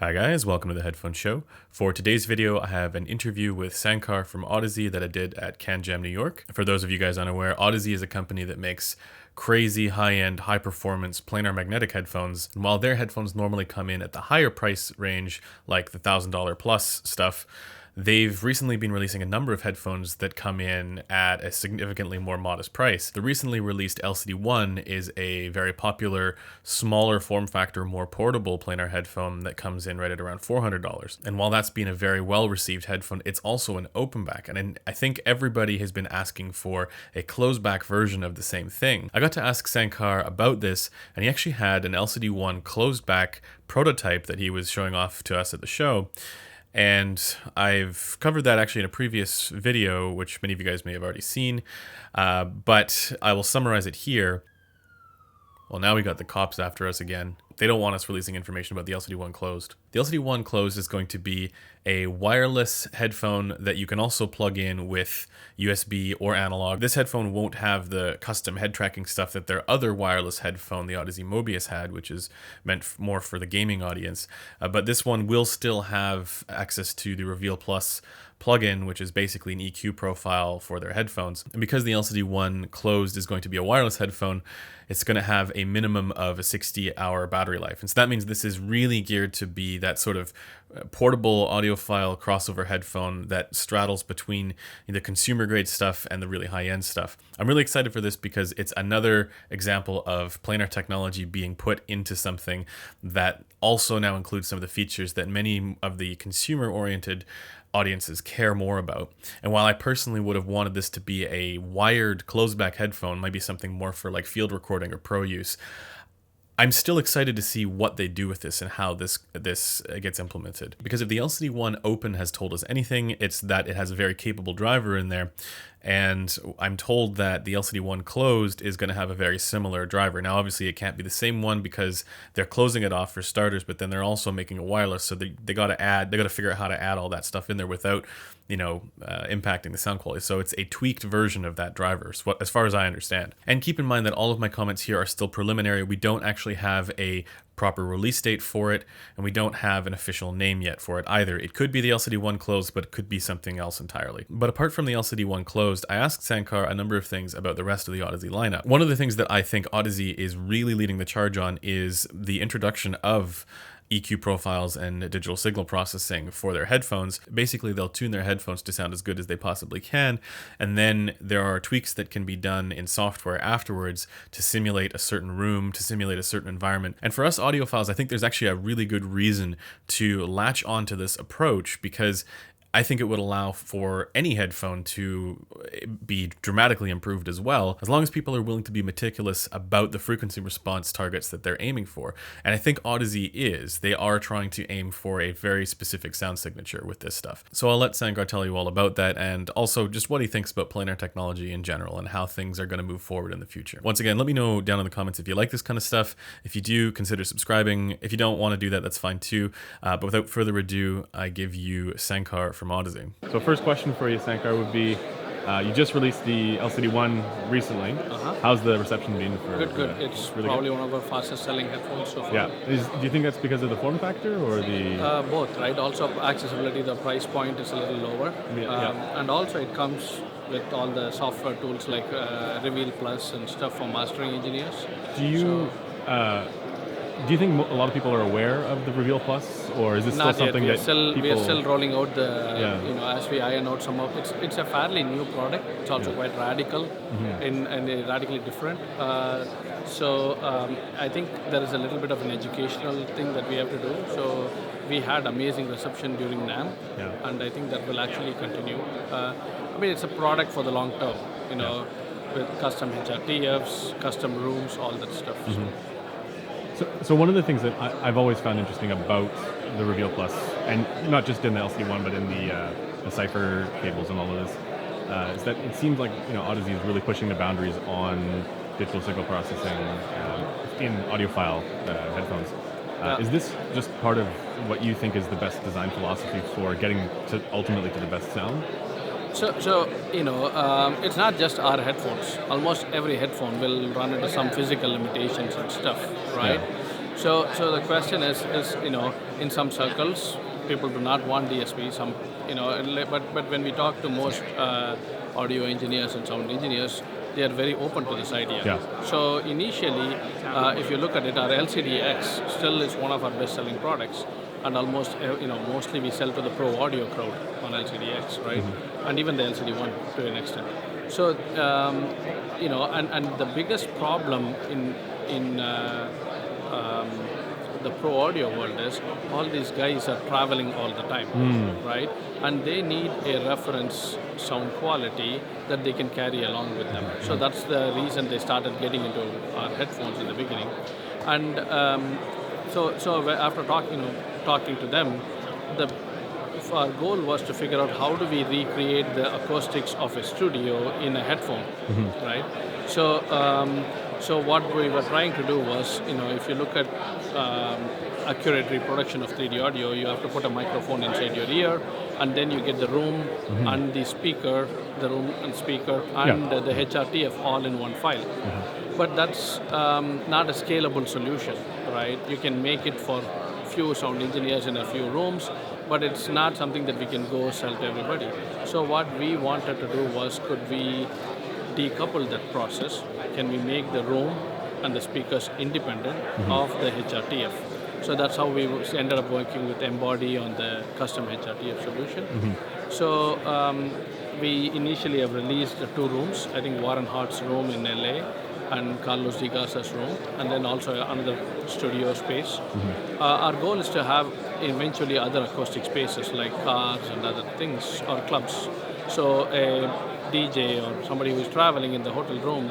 Hi guys, welcome to the Headphone Show. For today's video, I have an interview with Sankar from Audeze that I did at CanJam New York. For those of you guys unaware, Audeze is a company that makes crazy high-end, high-performance planar magnetic headphones. And while their headphones normally come in at the higher price range, like the $1,000 plus stuff, they've recently been releasing a number of headphones that come in at a significantly more modest price. The recently released LCD-1 is a very popular, smaller form factor, more portable planar headphone that comes in right at around $400. And while that's been a very well-received headphone, it's also an open back. And I think everybody has been asking for a closed back version of the same thing. I got to ask Sankar about this, and he actually had an LCD-1 closed back prototype that he was showing off to us at the show. And I've covered that actually in a previous video, which many of you guys may have already seen, but I will summarize it here. Well, now we got the cops after us again. They don't want us releasing information about the LCD-1 Closed. The LCD-1 Closed is going to be a wireless headphone that you can also plug in with USB or analog. This headphone won't have the custom head tracking stuff that their other wireless headphone, the Audeze Mobius, had, which is meant more for the gaming audience. But this one will still have access to the Reveal Plus plugin, which is basically an EQ profile for their headphones. And because the LCD-1 Closed is going to be a wireless headphone, it's going to have a minimum of a 60-hour battery life. And so that means this is really geared to be that sort of portable audiophile crossover headphone that straddles between the consumer grade stuff and the really high-end stuff. I'm really excited for this because it's another example of planar technology being put into something that also now includes some of the features that many of the consumer-oriented audiences care more about. And while I personally would have wanted this to be a wired closed back headphone, might be something more for like field recording or pro use, I'm still excited to see what they do with this and how this gets implemented. Because if the LCD-1 Open has told us anything, it's that it has a very capable driver in there. And I'm told that the LCD-1 Closed is going to have a very similar driver. Now, obviously, it can't be the same one because they're closing it off for starters, but then they're also making it wireless. So they got to figure out how to add all that stuff in there without, impacting the sound quality. So it's a tweaked version of that driver, as far as I understand. And keep in mind that all of my comments here are still preliminary. We don't actually have a proper release date for it, and we don't have an official name yet for it either. It could be the LCD-1 Closed, but it could be something else entirely. But apart from the LCD-1 Closed, I asked Sankar a number of things about the rest of the Audeze lineup. One of the things that I think Audeze is really leading the charge on is the introduction of EQ profiles and digital signal processing for their headphones. Basically, they'll tune their headphones to sound as good as they possibly can, and then there are tweaks that can be done in software afterwards to simulate a certain room, to simulate a certain environment. And for us audiophiles, I think there's actually a really good reason to latch onto this approach, because I think it would allow for any headphone to be dramatically improved as well, as long as people are willing to be meticulous about the frequency response targets that they're aiming for. And I think Audeze is. They are trying to aim for a very specific sound signature with this stuff. So I'll let Sankar tell you all about that, and also just what he thinks about planar technology in general and how things are going to move forward in the future. Once again, let me know down in the comments if you like this kind of stuff. If you do, consider subscribing. If you don't want to do that, that's fine too. But without further ado, I give you Sankar from Audeze. So first question for you, Sankar, would be, you just released the LCD-1 recently. How's the reception been for Good. It's really probably good? one of our fastest selling headphones so far. Yeah. Do you think that's because of the form factor or the... Both, right? Also accessibility, the price point is a little lower. And also it comes with all the software tools like Reveal Plus and stuff for mastering engineers. Do you think a lot of people are aware of the Reveal Plus, or is this still something that people... We are still rolling out as we iron out some of it. It's a fairly new product. It's also quite radical and radically different. I think there is a little bit of an educational thing that we have to do. So we had amazing reception during NAMM, and I think that will actually continue. It's a product for the long term, with custom HRTFs, custom rooms, all that stuff. So one of the things that I've always found interesting about the Reveal Plus, and not just in the LCD-1, but in the Cypher cables and all of this, is that it seems like Audeze is really pushing the boundaries on digital signal processing in audiophile headphones. Is this just part of what you think is the best design philosophy for getting ultimately to the best sound? It's not just our headphones. Almost every headphone will run into some physical limitations and stuff, right? So the question is, in some circles, people do not want DSP. Some, but when we talk to most audio engineers and sound engineers, they are very open to this idea. Yeah. So initially, if you look at it, our LCD-X still is one of our best-selling products, and almost, mostly we sell to the pro audio crowd on LCD-X, right? And even the LCD-1 to an extent. So, and the biggest problem in the pro audio world is all these guys are traveling all the time, right? And they need a reference sound quality that they can carry along with them. So that's the reason they started getting into our headphones in the beginning. And so after talking to them, our goal was to figure out how do we recreate the acoustics of a studio in a headphone, right? So what we were trying to do was, if you look at accurate reproduction of 3D audio, you have to put a microphone inside your ear, and then you get the room and the speaker, and the HRTF all in one file. But that's not a scalable solution, right? You can make it for few sound engineers in a few rooms, but it's not something that we can go sell to everybody. So what we wanted to do was, could we decouple that process? Can we make the room and the speakers independent of the HRTF? So that's how we ended up working with Embody on the custom HRTF solution. So we initially have released 2 rooms. I think Warren Hart's room in LA and Carlos Di Garza's room, and then also another studio space. Our goal is to have eventually other acoustic spaces like cars and other things, or clubs. So a DJ or somebody who's traveling in the hotel room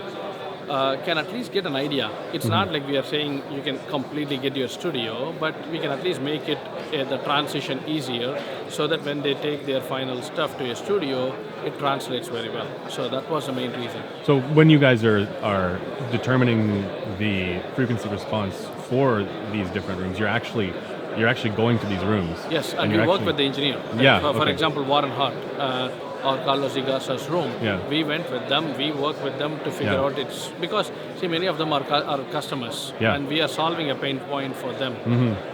can at least get an idea. It's not like we are saying you can completely get your studio, but we can at least make it the transition easier, so that when they take their final stuff to a studio, it translates very well. So that was the main reason. So when you guys are determining the frequency response for these different rooms, you're actually going to these rooms. Yes, and we work with the engineer. For example, Warren Hart or Carlos Di Garza's room. We went with them, we work with them to figure out it's, because see, many of them are customers, and we are solving a pain point for them,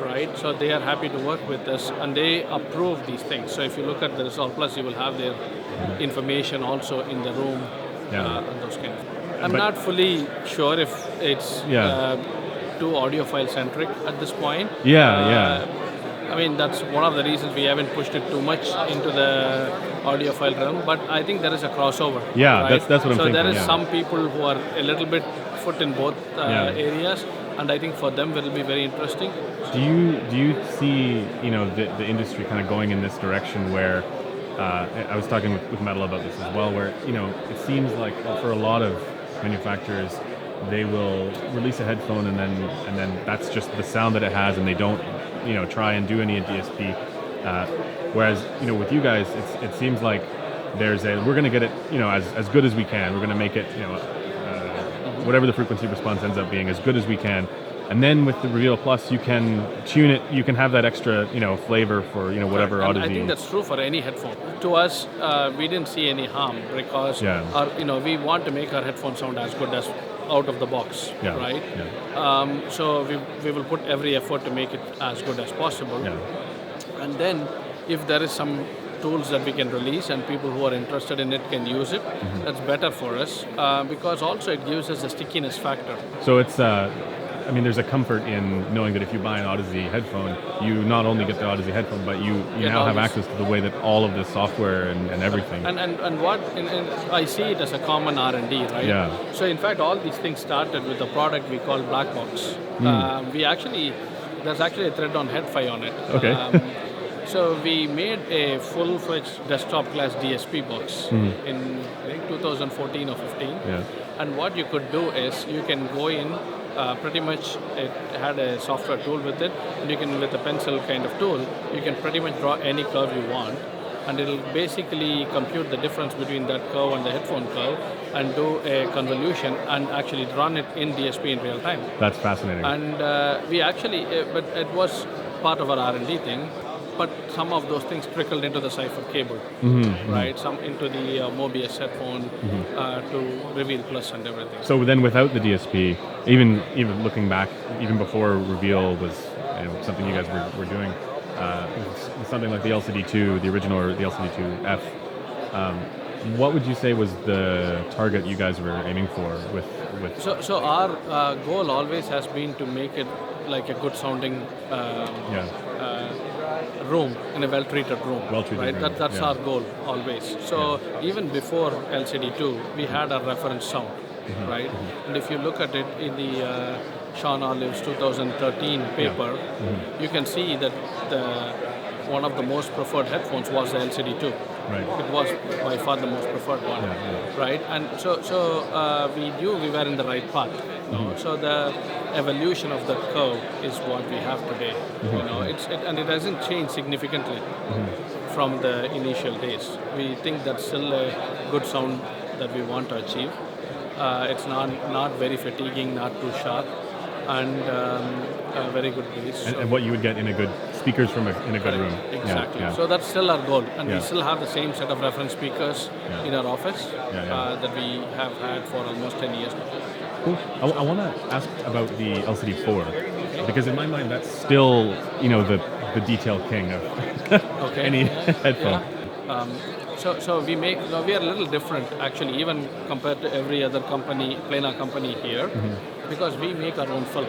right? So they are happy to work with us, and they approve these things. So if you look at the result, plus you will have their information also in the room, and those kind of. I'm not fully sure if it's too audiophile centric at this point. I mean, that's one of the reasons we haven't pushed it too much into the audiophile realm, but I think there is a crossover. Right? That's what I'm thinking. So there is some people who are a little bit foot in both areas, and I think for them it will be very interesting. Do you see the industry kind of going in this direction where I was talking with Metal about this as well, where it seems like for a lot of manufacturers, they will release a headphone and then that's just the sound that it has, and they don't try and do any DSP. Whereas with you guys, it seems like we're going to get it as good as we can. We're going to make it whatever the frequency response ends up being, as good as we can. And then with the Reveal Plus, you can tune it. You can have that extra flavor for whatever Audeze. I think that's true for any headphone. To us, we didn't see any harm, because we want to make our headphone sound as good as out of the box, right? So we will put every effort to make it as good as possible. And then if there is some tools that we can release and people who are interested in it can use it, that's better for us, because also it gives us a stickiness factor. So it's there's a comfort in knowing that if you buy an Audeze headphone, you not only get the Audeze headphone, but you now have access to the way that all of the software and everything. And what I see it as a common R&D, right? So in fact, all these things started with a product we call Black Box. There's actually a thread on Headphone on it. Okay. So we made a full-fledged desktop class DSP box in I think 2014 or 15. And what you could do is you can go in. Pretty much it had a software tool with it, and you can, with a pencil kind of tool, you can pretty much draw any curve you want, and it'll basically compute the difference between that curve and the headphone curve and do a convolution and actually run it in DSP in real time. That's fascinating. And we actually, but it was part of our R&D thing. but some of those things trickled into the cipher cable, right? Some into the Mobius headphone to reveal plus and everything. So then, without the DSP, even looking back, even before Reveal was something you guys were doing, something like the LCD2, the original, or the LCD2F. What would you say was the target you guys were aiming for with? So our goal always has been to make it like a good sounding room, in a well-treated room. Right? That's our goal always. So even before LCD2, we had a reference sound, right? And if you look at it in the Sean Olive's 2013 paper, you can see that one of the most preferred headphones was the LCD2. Right. It was by far the most preferred one, right? And so we knew we were in the right path. So the evolution of the curve is what we have today. And it hasn't changed significantly from the initial days. We think that's still a good sound that we want to achieve. It's not very fatiguing, not too sharp, and a very good bass. And what you would get in a good speakers in a good room. Exactly. So that's still our goal, and we still have the same set of reference speakers in our office that we have had for almost 10 years now. Cool. I want to ask about the LCD4 because in my mind that's still the detail king of any headphone. So we are a little different actually, even compared to every other company, Planar company here, because we make our own film.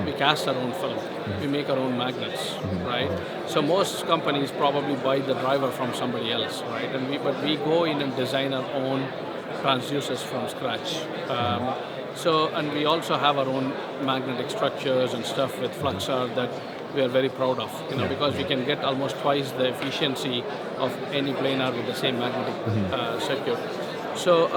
We cast our own film. We make our own magnets, right? So most companies probably buy the driver from somebody else, right? But we go in and design our own transducers from scratch. And we also have our own magnetic structures and stuff with Fluxar that we are very proud of, because we can get almost twice the efficiency of any planar with the same magnetic circuit. So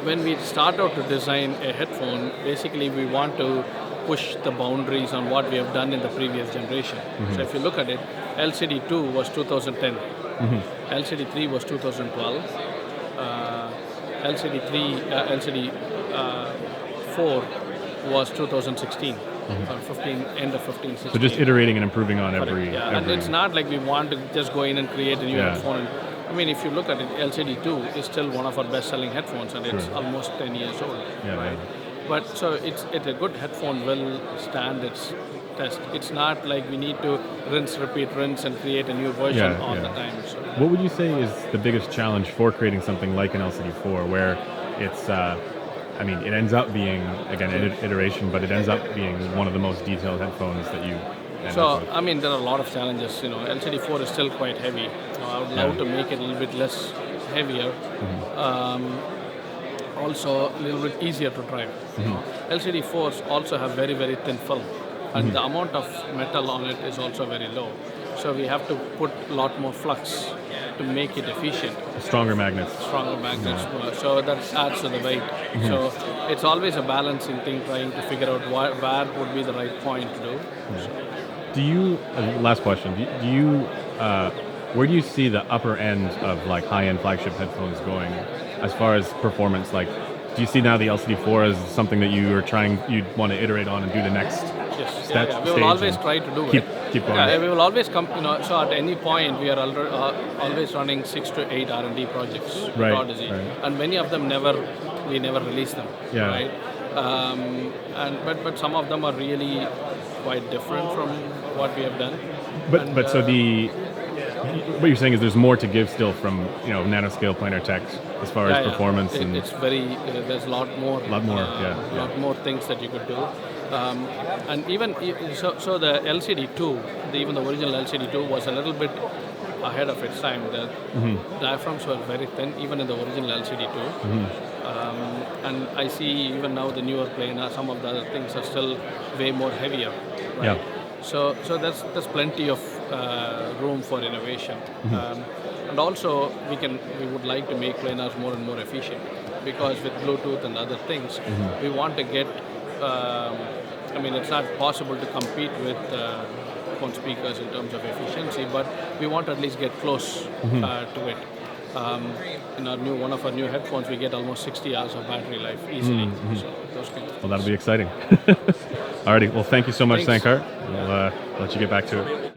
when we start out to design a headphone, basically we want to push the boundaries on what we have done in the previous generation. So if you look at it, LCD2 was 2010, LCD3 was 2012, LCD4 was 2016. End of 15, 16. So just iterating and improving on every. And it's not like we want to just go in and create a new headphone. I mean, if you look at it, LCD2 is still one of our best-selling headphones, and it's almost 10 years old. Right? But so it's a good headphone will stand its test. It's not like we need to rinse, and create a new version all the time. So. What would you say is the biggest challenge for creating something like an LCD4, where it's, it ends up being, again, an iteration, but it ends up being one of the most detailed headphones that you end up with? There are a lot of challenges. LCD4 is still quite heavy. I would love to make it a little bit less heavier. Also, a little bit easier to drive. LCD4s also have very, very thin film, and the amount of metal on it is also very low. So we have to put a lot more flux to make it efficient. Stronger magnets. So that adds to the weight. So it's always a balancing thing, trying to figure out where would be the right point to do. Do you, last question, do you, where do you see the upper end of like high-end flagship headphones going as far as performance? Like, do you see now the LCD4 as something that you'd want to iterate on and do the next step? We will always try to do keep going. We will always come, so at any point we are always running 6 to 8 R&D projects with Audeze. And many of them we never release them, right? But some of them are really quite different from what we have done. What you're saying is there's more to give still from nanoscale planar tech as far as performance. It's very there's a lot more things that you could do, and even so the LCD2, even the original LCD2 was a little bit ahead of its time. The diaphragms were very thin, even in the original LCD2. And I see even now the newer planar, some of the other things are still way more heavier. Right? So there's plenty of room for innovation, and also we would like to make planars more and more efficient, because with Bluetooth and other things, we want to get. It's not possible to compete with phone speakers in terms of efficiency, but we want to at least get close to it. In one of our new headphones, we get almost 60 hours of battery life easily. So those kinds of that'll be exciting. Alrighty, well, thank you so much, Sankar. We'll let you get back to it.